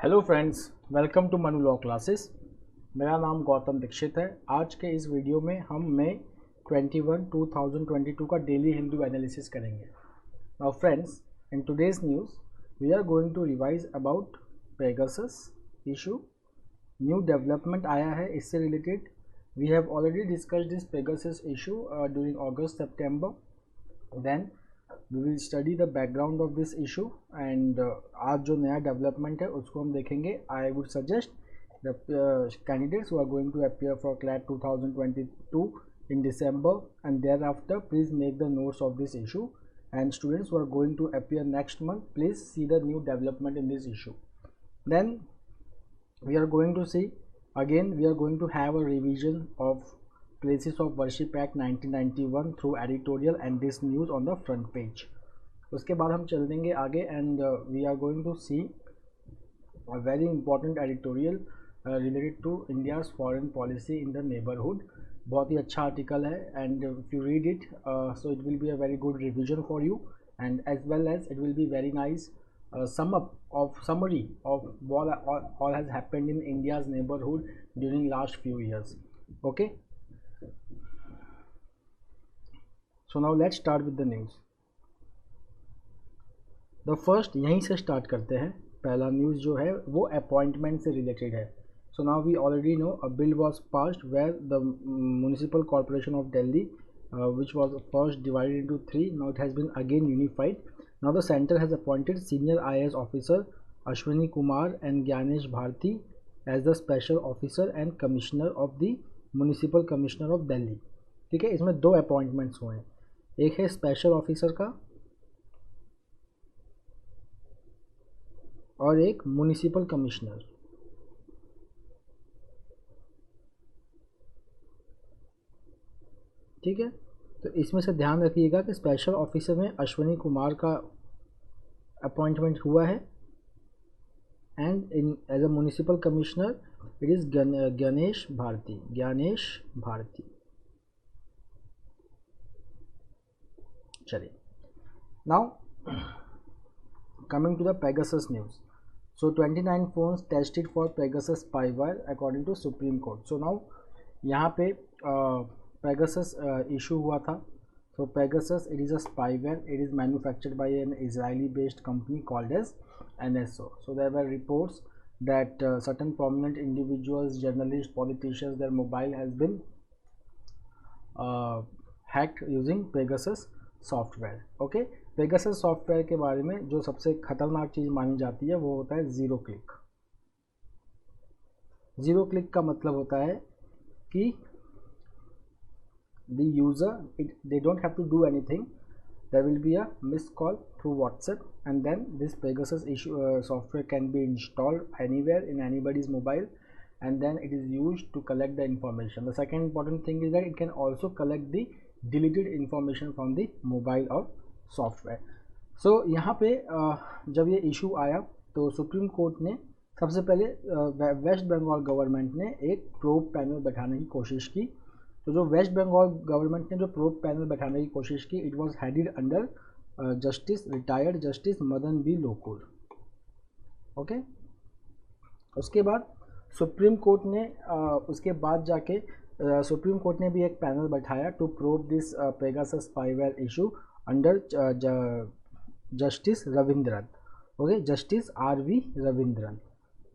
Hello friends, welcome to Manu law classes. मेरा नाम गौतम दीक्षित है। आज के इस वीडियो में हम मई 21 2022 का डेली हिंदू एनालिसिस करेंगे। Now friends, in today's news we are going to revise about Pegasus issue. New development आया है इससे related. We have already discussed this Pegasus issue during अगस्त सितंबर। Then we will study the background of this issue and आज जो नया development है उसको हम देखेंगे। I would suggest the candidates who are going to appear for CLAT 2022 in December and thereafter please make the notes of this issue, and students who are going to appear next month please see the new development in this issue. Then we are going to see again, we are going to have a revision of Places of Worship Act 1991 through editorial and this news on the front page. उसके बाद हम चल देंगे आगे and we are going to see a very important editorial related to India's foreign policy in the neighborhood. बहुत ही अच्छा article है and if you read it so it will be a very good revision for you, and as well as it will be very nice summary of what all has happened in India's neighborhood during last few years. Okay. So now let's start with the news. The first यहीं से start करते हैं। पहला news जो है वो appointment से related है। So now we already know a bill was passed where the Municipal Corporation of Delhi, which was first divided into three, now it has been again unified. Now the center has appointed senior IAS officer Ashwini Kumar and Gyanesh Bharti as the special officer and commissioner of the Municipal Commissioner of Delhi. ठीक है, इसमें दो appointments हुए हैं, एक है special officer का और एक म्युनिसिपल कमिश्नर। ठीक है, तो इसमें से ध्यान रखिएगा कि स्पेशल ऑफिसर में अश्विनी कुमार का अपॉइंटमेंट हुआ है and in as a municipal commissioner it is Gyanesh Bharti. चलिए, now coming to the Pegasus news. So 29 phones tested for Pegasus spyware according to Supreme Court. So now यहाँ पे Pegasus issue हुआ था. So Pegasus, it is a spyware. It is manufactured by an Israeli-based company called as NSO. So there were reports that certain prominent individuals, journalists, politicians, their mobile has been hacked using Pegasus software. Okay, Pegasus software के बारे में जो सबसे खतरनाक चीज़ मानी जाती है वो होता है ज़ीरो क्लिक। ज़ीरो क्लिक का मतलब होता है कि the user they don't have to do anything, there will be a miss call through WhatsApp and then this Pegasus software can be installed anywhere in anybody's mobile and then it is used to collect the information. The second important thing is that it can also collect the deleted information from the mobile or software. So यहाँ पे जब ये issue आया तो supreme court ने सबसे पहले waste Bengal government ने एक प्रोब पैनल बैठाने की कोशिश की। तो जो वेस्ट बंगाल गवर्नमेंट ने जो प्रोब पैनल बैठाने की कोशिश की, it was headed under retired justice Madan B Lokur. Okay, उसके बाद सुप्रीम कोर्ट ने उसके बाद जाके सुप्रीम कोर्ट ने भी एक पैनल बैठाया to probe this Pegasus spyware issue under justice Ravindran. Okay, justice R V. Ravindran.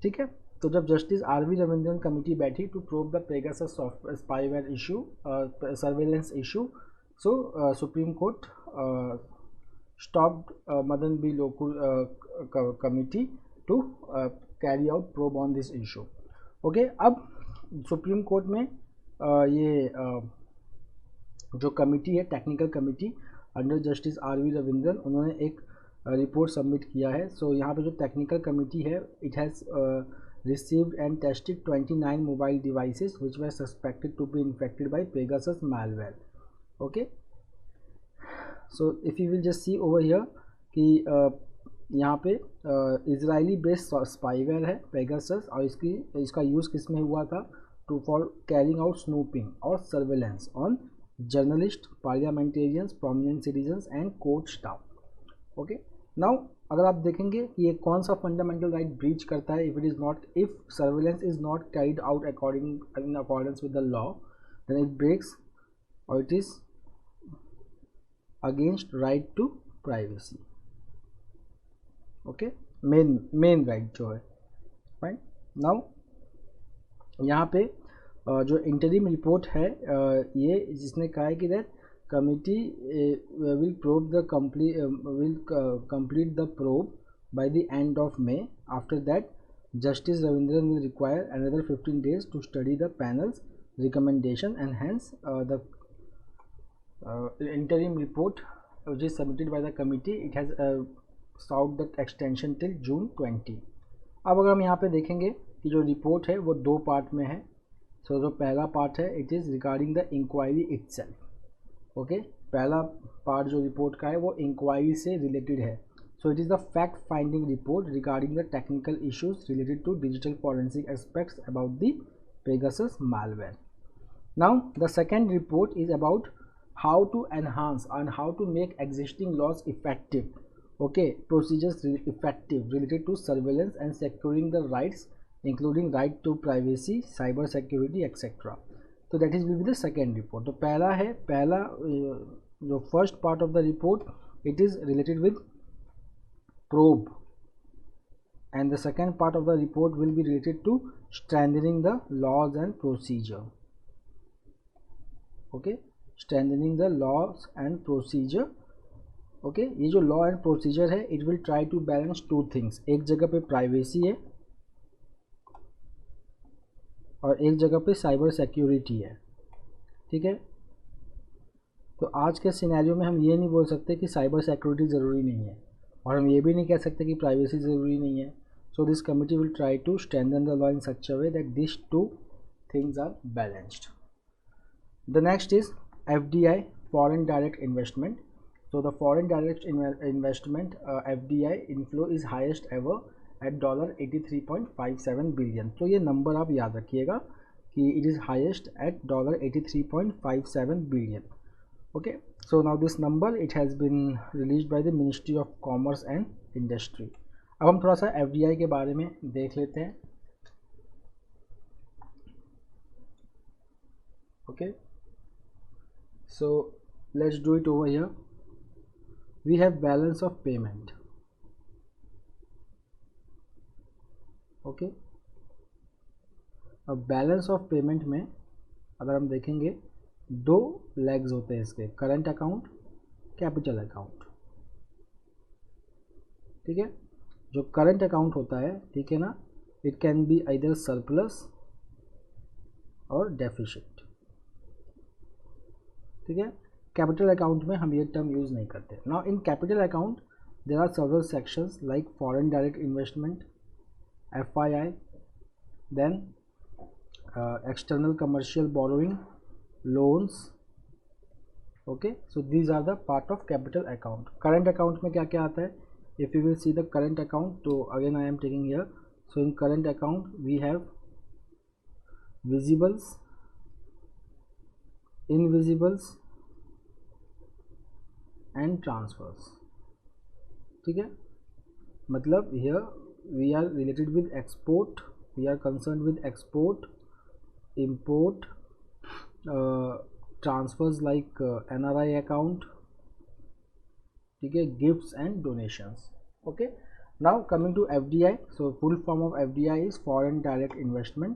ठीक है, तो जब जस्टिस आर.वी. रविंद्रन कमेटी बैठी to probe the Pegasus spyware issue surveillance issue, so supreme court stopped Madan B Lokur committee to carry out probe on this issue. Okay, अब supreme court में ये जो committee है, technical committee under justice R V. Ravindran, उन्होंने एक report submit किया है। सो यहाँ पे जो टेक्निकल कमिटी है, it has received and tested 29 mobile devices which were suspected to be infected by Pegasus malware. Okay, so if you will just see over here कि यहाँ पे इजरायली बेस्ड स्पाईवेयर है पेगासस, और इसका use किस में हुआ था? To for carrying out snooping और surveillance on journalist, parliamentarians, prominent citizens and court staff. Okay, now अगर आप देखेंगे कि ये कौन सा फंडामेंटल राइट ब्रीच करता है, if surveillance is not carried out in accordance with the law, then it breaks और it is against right to privacy. Okay, main right जो है। फाइन, नाउ यहाँ पे जो इंटरिम रिपोर्ट है, ये जिसने कहा है कि that committee will probe the complete the probe by the end of May. After that, Justice Ravindran will require another 15 days to study the panel's recommendation, and hence the interim report which is submitted by the committee, it has sought the extension till June 20. अब अगर हम यहाँ पे देखेंगे कि जो report है वो दो पार्ट में है। सो जो पहला पार्ट है, it is regarding the inquiry itself. Okay, पहला पार्ट जो रिपोर्ट का है वो इंक्वायरी से रिलेटेड है। So it is the fact finding report regarding the technical issues related to digital forensic aspects about the Pegasus malware. Now the second report is about how to enhance and how to make existing laws effective. Okay, procedures effective related to surveillance and securing the rights, including right to privacy, cyber security, etc. तो that is will be the second report. तो पहला जो first part of the report, it is related with probe, and the second part of the report will be related to strengthening the laws and procedure. Okay, strengthening the laws and procedure. Okay, ये जो law and procedure है, it will try to balance two things. एक जगह पे privacy है और एक जगह पे साइबर सिक्योरिटी है। ठीक है, तो आज के सिनेरियो में हम ये नहीं बोल सकते कि साइबर सिक्योरिटी ज़रूरी नहीं है, और हम ये भी नहीं कह सकते कि प्राइवेसी ज़रूरी नहीं है। So this committee will try to strengthen the law in such a way that this two things are balanced. The next is FDI, foreign direct investment. So the foreign direct investment FDI inflow is highest ever at $83.57 billion. तो ये number आप याद रखिएगा कि it is highest at $83.57 billion. Okay, so now this number it has been released by the Ministry of Commerce and Industry. अब हम थोड़ा सा FDI के बारे में देख लेते हैं। Okay, so let's do it over here. We have balance of payment. Okay, अब बैलेंस ऑफ पेमेंट में अगर हम देखेंगे दो लेग्स होते हैं इसके, करंट अकाउंट, कैपिटल अकाउंट। ठीक है, जो करंट अकाउंट होता है, ठीक है ना, it can be either surplus और डेफिसिट। ठीक है, कैपिटल अकाउंट में हम ये टर्म यूज़ नहीं करते। Now in capital account there are several sections like foreign direct investment, FII, then external commercial borrowing, loans. Okay, so these are the part of capital account. Current account में क्या क्या आता है? If you will see the current account, तो again I am taking here, so in current account we have visibles, invisibles and transfers. ठीक है, मतलब here we are related with export, we are concern with export, import, transfers like NRI account, ठीक है, gifts and donations. Okay, now coming to FDI, so full form of FDI is foreign direct investment.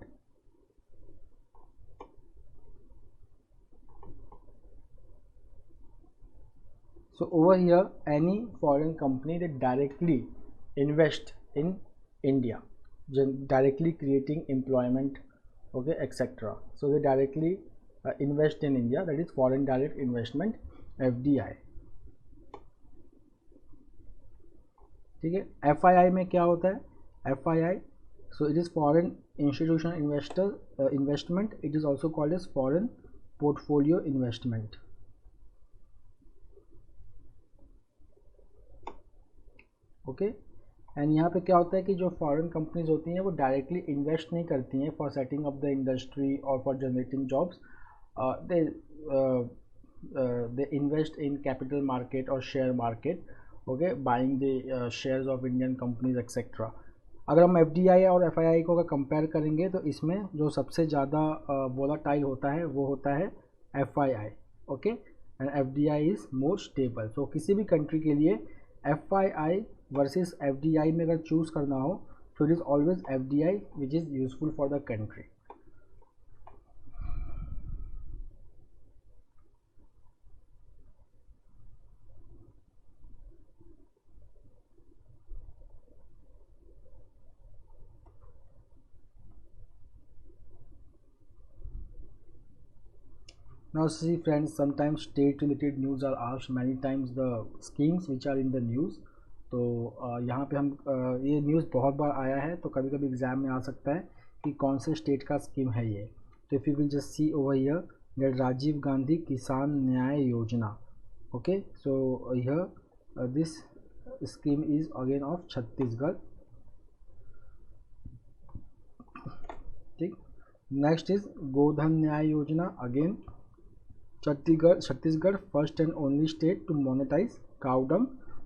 So over here, any foreign company that directly invest in India, directly creating employment, okay, etc. So they directly invest in India, that is foreign direct investment, FDI. ठीक है, FII में क्या होता है? FII, so it is foreign institutional investor investment. It is also called as foreign portfolio investment. Okay, and यहाँ पे क्या होता है कि जो फॉरेन कंपनीज होती हैं वो डायरेक्टली इन्वेस्ट नहीं करती हैं for setting up the industry और for generating jobs. They invest in capital market और share market, okay, buying the shares of Indian companies etcetera. अगर हम FDI और FII को अगर कंपेयर करेंगे तो इसमें जो सबसे ज़्यादा वोलाटाइल होता है वो होता है FII, okay, and FDI is more stable. So किसी भी कंट्री के लिए FII वर्सेस FDI में अगर चूज़ करना हो तो it is always FDI which is useful for the country. Now see friends, sometimes state related news are asked, many times the schemes which are in the news। तो यहाँ पे हम ये न्यूज़ बहुत बार आया है, तो कभी कभी एग्ज़ाम में आ सकता है कि कौन से स्टेट का स्कीम है ये। तो if you will just see over here that Rajiv Gandhi Kisan Nyay Yojana, okay, so here this scheme is again of Chhattisgarh, ठीक। Next is Godhan Nyay Yojana, again Chhattisgarh first and only state to monetize cow dung.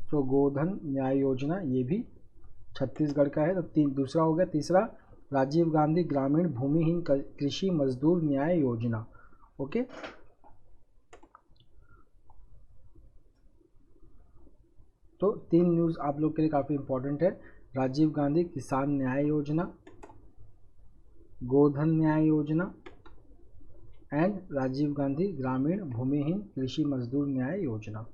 So Godhan Nyay Yojana ये भी छत्तीसगढ़ का है। तो दूसरा हो गया। तीसरा राजीव गांधी ग्रामीण भूमिहीन कृषि मजदूर न्याय योजना, ओके। तो 3 न्यूज़ आप लोग के लिए काफ़ी इंपॉर्टेंट है, राजीव गांधी किसान न्याय योजना, गोधन न्याय योजना एंड राजीव गांधी ग्रामीण भूमिहीन कृषि मजदूर न्याय योजना।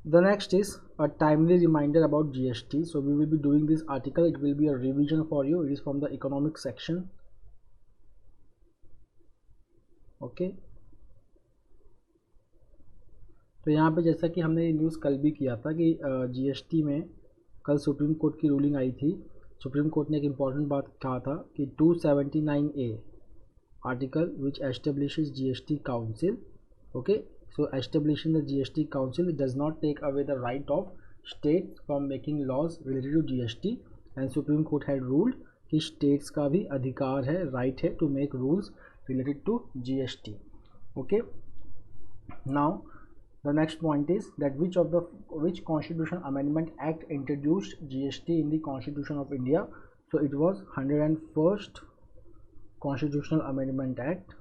The next is a timely reminder about GST. So we will be doing this article. It will be a revision for you. It is from the economic section. Okay. तो यहाँ पे जैसा कि हमने ये न्यूज़ कल भी किया था कि GST में कल सुप्रीम कोर्ट की रूलिंग आई थी। सुप्रीम कोर्ट ने एक इम्पॉर्टेंट बात कहा था कि 279A article which establishes GST council, okay. So establishing the GST council does not take away the right of states from making laws related to GST, and Supreme Court had ruled कि states का भी अधिकार है, right है to make rules related to GST, okay। Now the next point is that which constitutional amendment act introduced GST in the Constitution of India? So it was 101st Constitutional Amendment Act,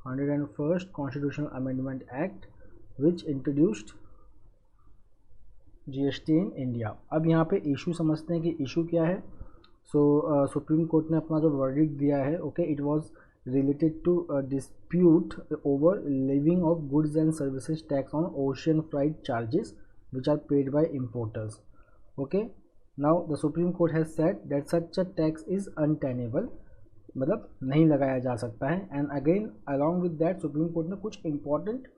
101st Constitutional Amendment Act which introduced GST in India। अब यहाँ पे issue समझते हैं कि issue क्या है। सो supreme court ने अपना जो वर्डिक्ट दिया है, okay, it was related to dispute over levying of goods and services tax on ocean freight charges which are paid by importers, okay. Now the supreme court has said that such a tax is untenable, मतलब नहीं लगाया जा सकता है। And again along with that supreme court ने कुछ important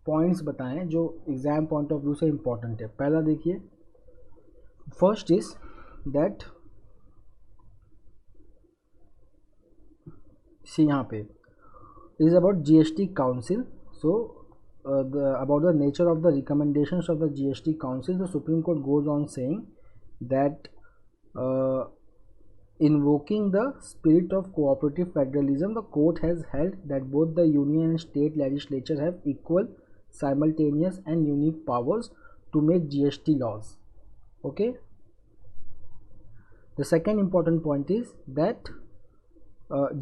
points बताए हैं जो एग्जाम पॉइंट ऑफ व्यू से इम्पॉर्टेंट है। पहला देखिए, फर्स्ट इज दैट सी यहाँ पे is about GST council. So about the nature of the recommendations of the GST council, the Supreme Court goes on saying that invoking the spirit of cooperative federalism, the court has held that both the union and state legislature have equal, simultaneous and unique powers to make GST laws, okay। The second important point is that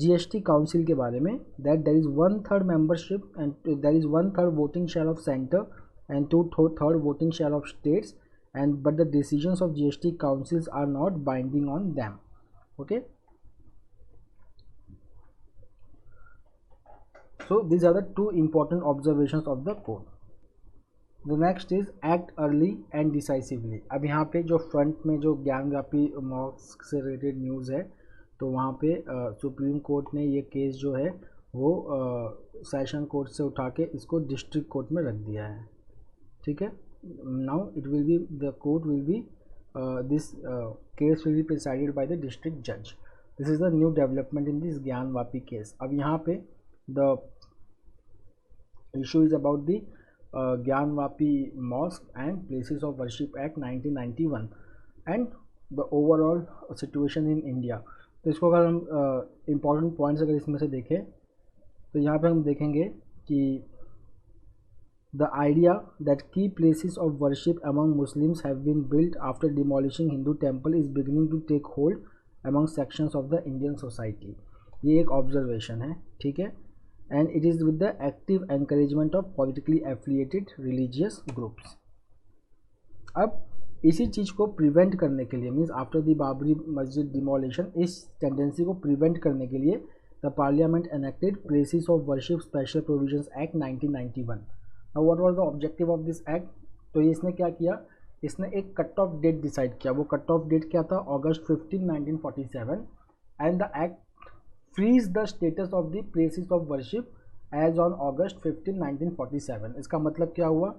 GST council के बारे में, that there is 1/3 membership and there is 1/3 voting share of center and 2/3 voting share of states, and but the decisions of GST councils are not binding on them, okay। So these are the two important observations of the court. The next is act early and decisively। अब यहाँ पे जो front में जो ज्ञानव्यापी मॉक्स से related news है, तो वहाँ पे सुप्रीम कोर्ट ने ये केस जो है वो सेशन कोर्ट से उठा के इसको डिस्ट्रिक्ट कोर्ट में रख दिया है, ठीक है। Now it will be the court will be this case will be presided by the district जज। This is the new development in this Gyanvapi case. अब यहाँ पे the issue is about the Gyanvapi mosque and places of worship act 1991 and the overall situation in India. तो इसको अगर हम important points अगर इसमें से देखें तो यहाँ पर हम देखेंगे कि the idea that key places of worship among Muslims have been built after demolishing Hindu temple is beginning to take hold among sections of the Indian society। ये एक ऑब्जर्वेशन है, ठीक है, and it is with the active encouragement of politically affiliated religious groups. अब इसी चीज़ को prevent करने के लिए, मीन्स आफ्टर द बाबरी मस्जिद डिमोलिशन, इस टेंडेंसी को प्रिवेंट करने के लिए the parliament enacted places of worship special provisions act 1991। What was the objective of this act? तो ये इसने क्या किया, इसने एक कट ऑफ डेट डिसाइड किया। वो कट ऑफ डेट क्या था? August 15, 1947। And the act freeze the status of the places of worship as on August 15, 1947। इसका मतलब क्या हुआ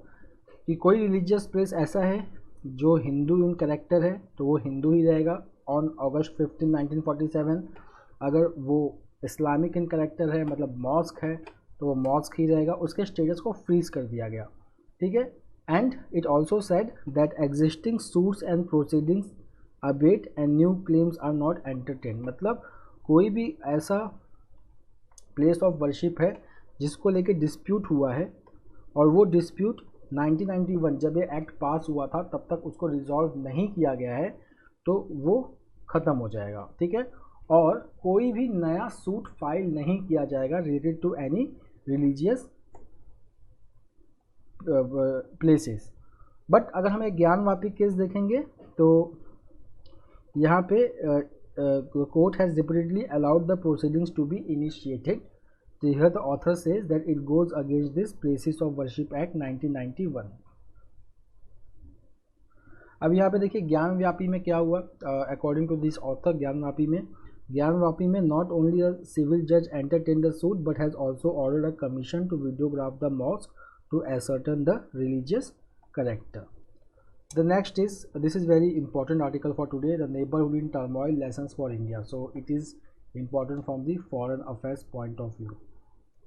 कि कोई रिलीजियस प्लेस ऐसा है जो हिंदू इन कैरेक्टर है तो वो हिंदू ही रहेगा ऑन अगस्त 15, 1947। अगर वो इस्लामिक इन कैरेक्टर है, मतलब मॉस्क है, तो वो मॉस्क ही रहेगा। उसके स्टेटस को फ्रीज कर दिया गया, ठीक है। And it also said that existing suits and proceedings abate and new claims are not entertain. मतलब कोई भी ऐसा प्लेस ऑफ वर्शिप है जिसको लेके डिस्प्यूट हुआ है और वो डिस्प्यूट 1991 जब ये एक्ट पास हुआ था तब तक उसको रिजॉल्व नहीं किया गया है, तो वो ख़त्म हो जाएगा, ठीक है। और कोई भी नया सूट फाइल नहीं किया जाएगा related to any religious places. But अगर हम एक ज्ञानवापी केस देखेंगे तो यहाँ पे court has repeatedly allowed the proceedings to be initiated. तो here the author says that it goes against this places of worship act 1991। अब यहाँ पे देखिए ज्ञानवापी में क्या हुआ। According to this author, Gyanvapi में नॉट ओनली अ सिविल जज entertain the suit but has also ordered a commission to videograph the mosque to ascertain the religious character. The next is, this is very important article for today, the neighborhood in turmoil lessons for India. So it is important from the foreign affairs point of view,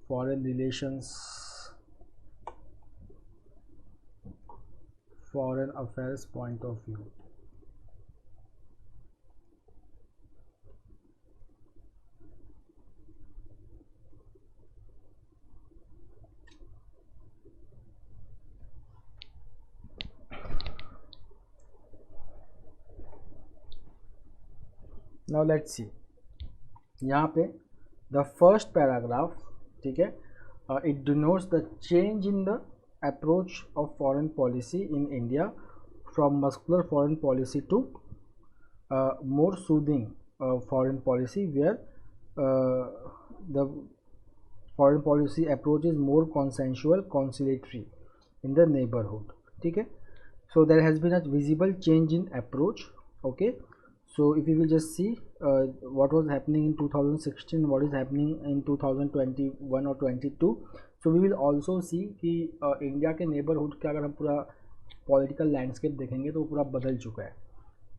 foreign relations, foreign affairs point of view. Now let's see, यहाँ पे the first paragraph, ठीक है, it denotes the change in the approach of foreign policy in India from muscular foreign policy to more soothing foreign policy where the foreign policy approach is more consensual conciliatory in the neighborhood, ठीक है। So there has been a visible change in approach, okay। So if you will just see what was happening in 2016, what is happening in 2021 or 22, so we will also see कि India के neighbourhood का अगर हम पूरा political landscape देखेंगे तो वो पूरा बदल चुका है।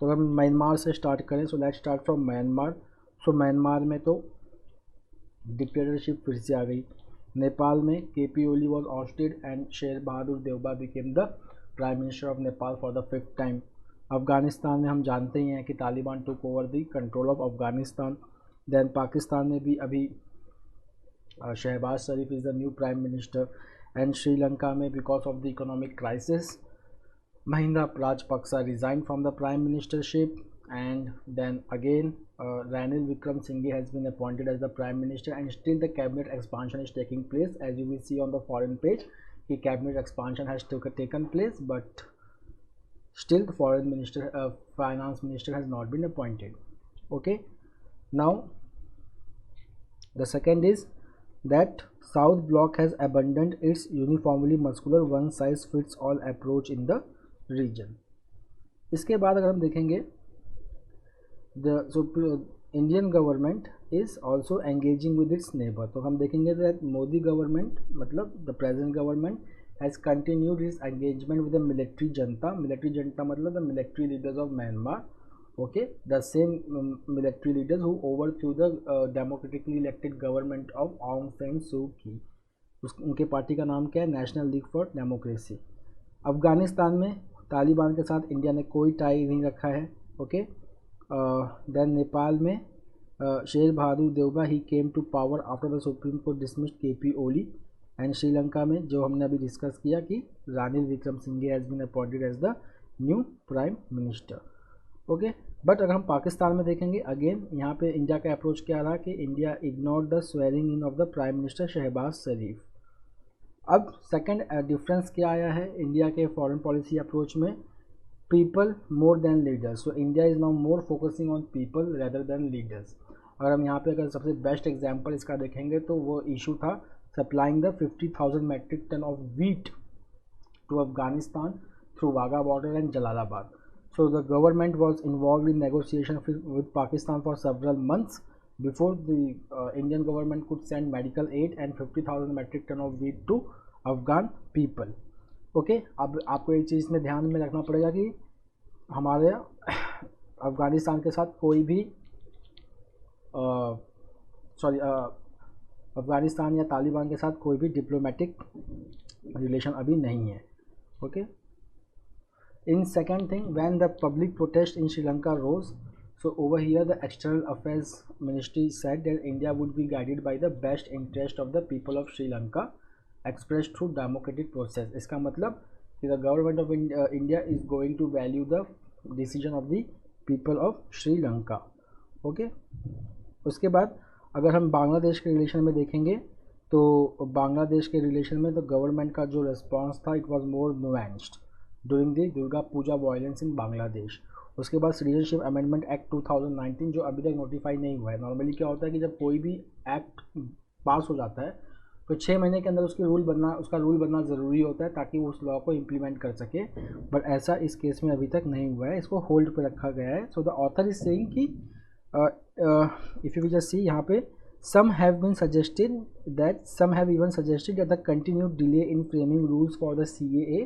तो अगर हम म्यांमार से स्टार्ट करें, so let's start from Myanmar. So Myanmar में तो डिक्टेटरशिप फिर से आ गई। नेपाल में KP Oli was ousted and Sher Bahadur Deuba became the prime minister of Nepal for the 5th time. Afghanistan में हम जानते ही हैं कि Taliban took over the control of Afghanistan. Then Pakistan में भी अभी Shahbaz Sharif is the new prime minister. And Sri Lanka में because of the economic crisis Mahinda Rajapaksa resign from the prime ministership. And then again Ranil Wickremesinghe has been appointed as the prime minister, and still the cabinet expansion is taking place. As you will see on the foreign page, the cabinet expansion has taken place, but still the foreign minister, finance minister has not been appointed. Okay, now the second is that South Bloc has abandoned its uniformly muscular one size fits all approach in the region. इसके बाद अगर हम देखेंगे Indian government is also engaging with its neighbor. तो हम देखेंगे that Modi government, मतलब the present government has continued its engagement with the military junta मतलब the military leaders of Myanmar, okay, the same military leaders who overthrew the democratically elected government of Aung San Suu Kyi. उनके party का नाम क्या है, national league for democracy. Afghanistan में तालिबान के साथ India ने कोई टाई नहीं रखा है। ओके, देन नेपाल में Sher Bahadur Deuba he came to power after the supreme court dismissed KP Oli. And Sri Lanka में जो हमने अभी डिस्कस किया कि Ranil Wickremesinghe has been appointed as the new prime minister. Okay, but अगर हम पाकिस्तान में देखेंगे अगेन यहाँ पे इंडिया का अप्रोच क्या रहा कि India ignore the swearing in of the prime minister Shahbaz Sharif. अब सेकंड डिफरेंस क्या आया है इंडिया के फॉरेन पॉलिसी अप्रोच में, people more than leaders. So India is now more focusing on people rather than leaders. अगर हम यहाँ पे अगर सबसे बेस्ट एग्जांपल इसका देखेंगे तो वो इशू था supplying the 50,000 metric ton of wheat to Afghanistan through Wagah border and Jalalabad. So the government was involved in negotiation with Pakistan for several months before the Indian government could send medical aid and 50,000 metric ton of wheat to Afghan people. Okay, अब आपको एक चीज़ में ध्यान में रखना पड़ेगा कि हमारे अफ़गानिस्तान के साथ कोई भी अफ़गानिस्तान या तालिबान के साथ कोई भी डिप्लोमेटिक रिलेशन अभी नहीं है। Okay, in second thing, when the public protest in Sri Lanka rose, so over here the external affairs ministry said that India would be guided by the best interest of the people of Sri Lanka expressed through democratic process। इसका मतलब कि the government of India is going to value the decision of the people of Sri Lanka। Okay, उसके बाद अगर हम बांग्लादेश के relation में देखेंगे तो बांग्लादेश के रिलेशन में तो गवर्नमेंट का जो रिस्पॉन्स था it was more nuanced during the Durga Puja violence in Bangladesh. उसके बाद सिटीजनशिप अमेंडमेंट एक्ट 2019 जो अभी तक नोटिफाई नहीं हुआ है। नॉर्मली क्या होता है कि जब कोई भी एक्ट पास हो जाता है तो 6 महीने के अंदर उसका रूल बनना ज़रूरी होता है ताकि वो उस लॉ को इम्प्लीमेंट कर सके, बट ऐसा इस केस में अभी तक नहीं हुआ है, इसको होल्ड पे रखा गया है। So the author is saying कि इफ़ यू जस्ट सी यहाँ पे some have even suggested that the continued delay in framing rules for the CAA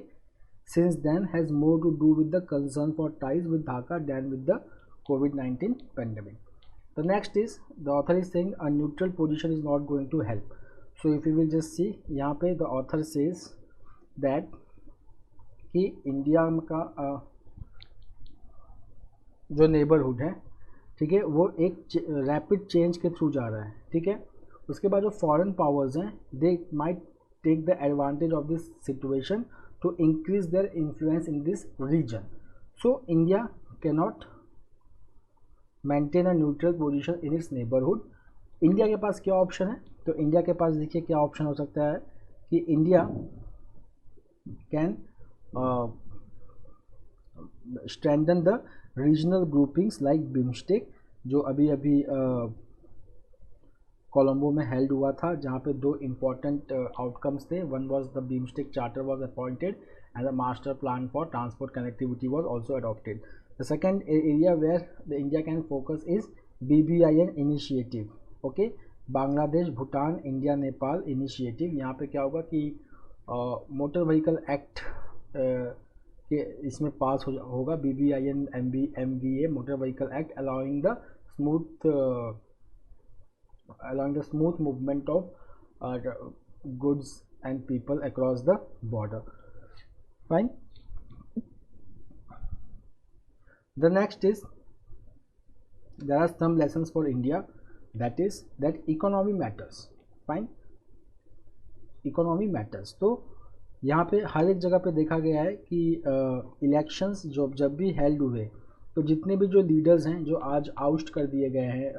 since then has more to do with the concern for ties with Dhaka than with the COVID-19 pandemic. The next is, the author is saying a neutral position is not going to help. So if you will just see यहाँ पे the author says that कि India का जो neighbourhood है, ठीक है, वो एक रैपिड चेंज के थ्रू जा रहा है। ठीक है, उसके बाद जो फॉरेन पावर्स हैं they might take the advantage of this situation to increase their influence in this region. So India cannot maintain a neutral position in its neighbourhood. India के पास क्या ऑप्शन है, तो इंडिया के पास देखिए क्या ऑप्शन हो सकता है कि India can strengthen the regional groupings like BIMSTEC, जो अभी कोलंबो में हेल्ड हुआ था, जहाँ पे 2 इम्पॉर्टेंट आउटकम्स थे। One was the BIMSTEC charter was appointed and the master plan for transport connectivity was also adopted. The second area where the India can focus is BBIN initiative. Okay, Bangladesh Bhutan India Nepal initiative. यहाँ पे क्या होगा कि motor vehicle act कि इसमें पास होगा BBIN MVA motor vehicle act allowing the smooth movement of goods and people across the border. Fine, the next is there are some lessons for India, that is that economy matters. Fine, economy matters. तो यहाँ पे हर एक जगह पे देखा गया है कि इलेक्शंस जब भी हेल्ड हुए तो जितने भी जो लीडर्स हैं जो आज आउस्ट कर दिए गए हैं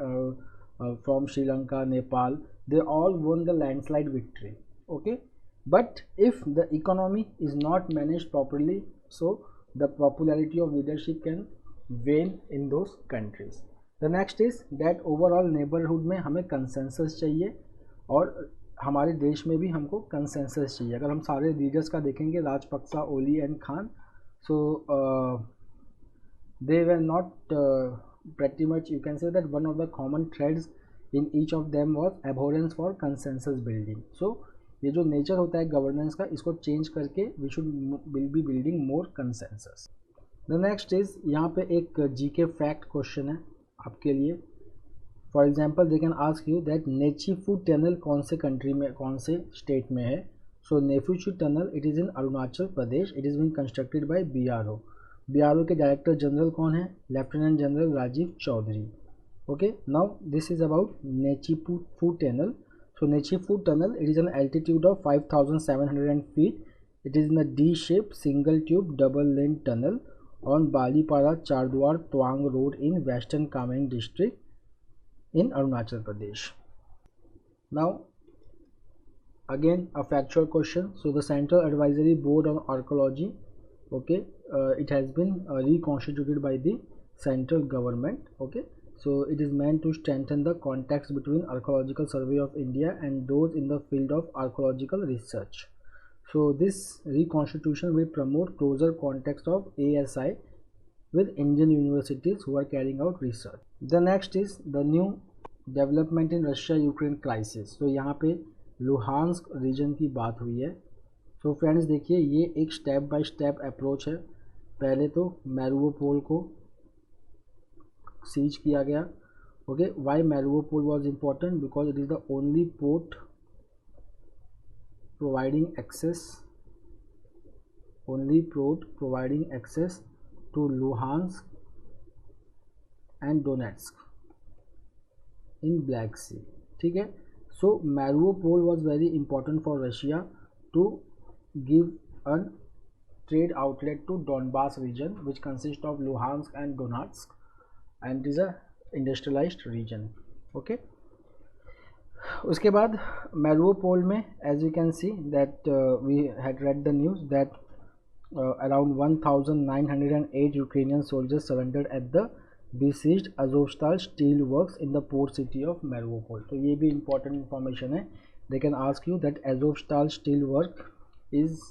from Sri Lanka Nepal, they all won the landslide victory. Okay, but if the economy is not managed properly so the popularity of leadership can when in those countries. The next is that overall neighbourhood में हमें consensus चाहिए और हमारे देश में भी हमको consensus चाहिए। अगर हम सारे लीडर्स का देखेंगे, Rajapaksa, Oli and Khan, so they were not pretty much you can say that one of the common threads in each of them was abhorrence for consensus building. So ये जो नेचर होता है गवर्नेंस का, इसको चेंज करके we should will be building more consensus. The next is, यहाँ पे एक जीके फैक्ट क्वेश्चन है आपके लिए for example they can ask you that Nechiphu tunnel कौन से कंट्री में, कौन से स्टेट में है. सो नेफूचू tunnel it is in Arunachal Pradesh. It is been constructed by BRO. BRO के डायरेक्टर जनरल कौन है? Lieutenant general Rajiv Chaudhary. Okay, now this is about Nechiphu tunnel. So Nechifu tunnel, it is an altitude of 5,700 feet. It is in a D-shaped single tube double lane tunnel on Balipara Chardwar Twang Road in Western Kameng district in Arunachal Pradesh. Now again a factual question. So the Central Advisory Board on Archaeology, okay, it has been reconstituted by the central government. Okay, so it is meant to strengthen the contacts between Archaeological Survey of India and those in the field of archaeological research. So this reconstitution will promote closer contacts of ASI with Indian universities who are carrying out research. The next is the new development in Russia-Ukraine crisis. So यहाँ पे Luhansk reason की बात हुई है. So friends देखिए, ये एक step by step approach है. पहले तो मैरियोपोल को सीज किया गया. Okay, why Mariupol was important? Because it is the only port providing access to Luhansk and Donetsk in Black Sea. ठीक है, so Mariupol was very important for Russia to give a trade outlet to Donbas region which consist of Luhansk and Donetsk, and it is a industrialized region. Okay, उसके बाद Mariupol में as you can see that we had read the news that around 1,908 Ukrainian soldiers surrendered at the besieged Azovstal steel works in the port city of Mariupol. तो ये भी important information है. They can ask you that Azovstal steel work is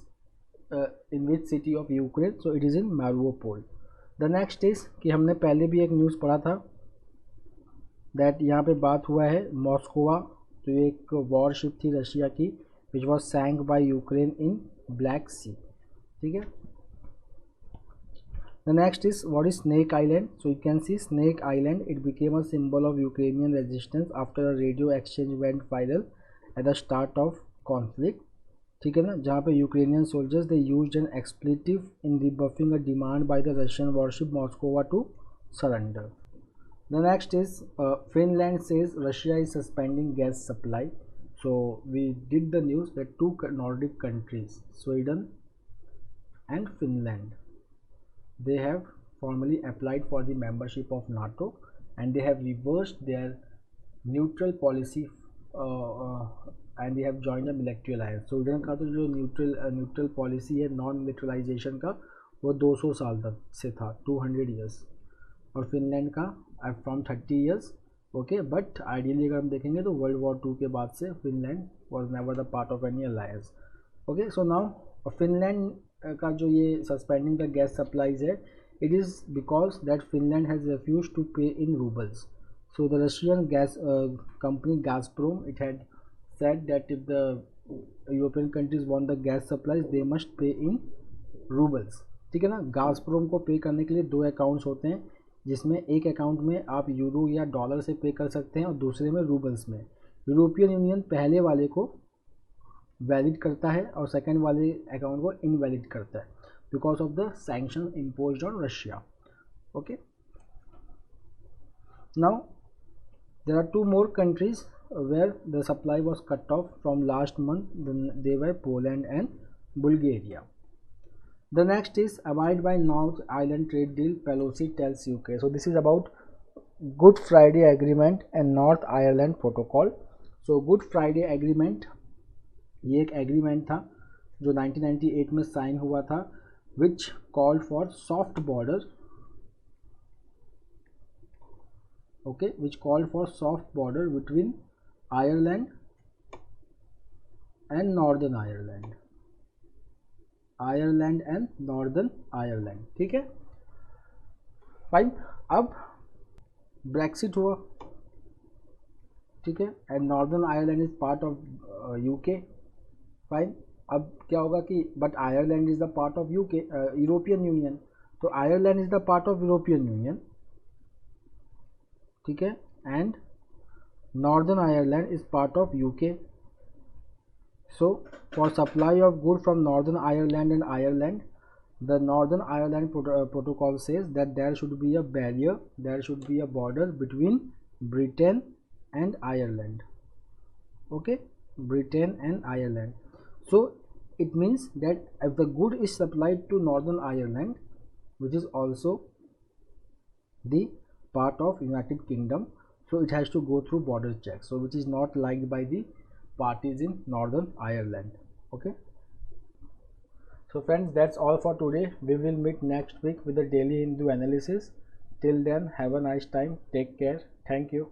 in which city of Ukraine? So it is in Mariupol. The next is कि हमने पहले भी एक news पढ़ा था दैट यहाँ पे बात हुआ है मॉस्कोवा, तो ये एक वॉरशिप थी रशिया की which was sank by Ukraine in Black Sea. ठीक है, the next is what is Snake Island. So you can see Snake Island, it became a symbol of Ukrainian resistance after a radio exchange went viral at the start of conflict. ठीक है ना, जहाँ पे Ukrainian soldiers they used an expletive in rebuffing a demand by the Russian warship Moskva to surrender. The next is Finland says Russia is suspending gas supply. So we did the news that 2 Nordic countries Sweden and Finland they have formally applied for the membership of NATO and they have reversed their neutral policy and they have joined a military alliance. Sweden का तो जो neutral policy है non militarisation का वो 200 साल तक से था 200 ईयर्स, और फिनलैंड का from 30 years. Okay, but ideally अगर हम देखेंगे तो वर्ल्ड वॉर 2 के बाद से Finland was never the part of any alliance. Okay, so now Finland का जो ये सस्पेंडिंग द गैस सप्लाईज है it is because that Finland has refuse to pay in roubles. So the Russian gas company Gazprom it had said that if the European countries want the gas supplies they must pay in roubles. ठीक है ना, गैसप्रोम को पे करने के लिए 2 accounts होते हैं जिसमें एक अकाउंट में आप यूरो या डॉलर से पे कर सकते हैं और दूसरे में रूबल्स में. यूरोपियन यूनियन पहले वाले को वैलिड करता है और सेकेंड वाले अकाउंट को इनवैलिड करता है because of the sanction imposed on Russia. Okay, now there are 2 more countries where the supply was cut off from last month. They were Poland and Bulgaria. The next is abide by North Ireland trade deal, Pelosi tells UK. So this is about Good Friday Agreement and North Ireland Protocol. So Good Friday Agreement ये एक agreement था जो 1998 में sign हुआ था which called for soft border. Okay, which called for soft border between Ireland and Northern Ireland, Ireland and Northern Ireland. ठीक है, fine. अब ब्रेक्सिट हुआ, ठीक है, and Northern Ireland is part of UK. Fine. अब क्या होगा कि but Ireland is the part of UK European Union, तो Ireland is the part of European Union. ठीक है, and Northern Ireland is part of UK. So for supply of goods from Northern Ireland and Ireland, the Northern Ireland protocol says that there should be a barrier, there should be a border between Britain and Ireland. Okay, Britain and Ireland. So it means that if the good is supplied to Northern Ireland, which is also the part of United Kingdom, so it has to go through border checks, so which is not liked by the parties in Northern Ireland. Okay, so friends, that's all for today. We will meet next week with the daily Hindu analysis. Till then, have a nice time. Take care. Thank you.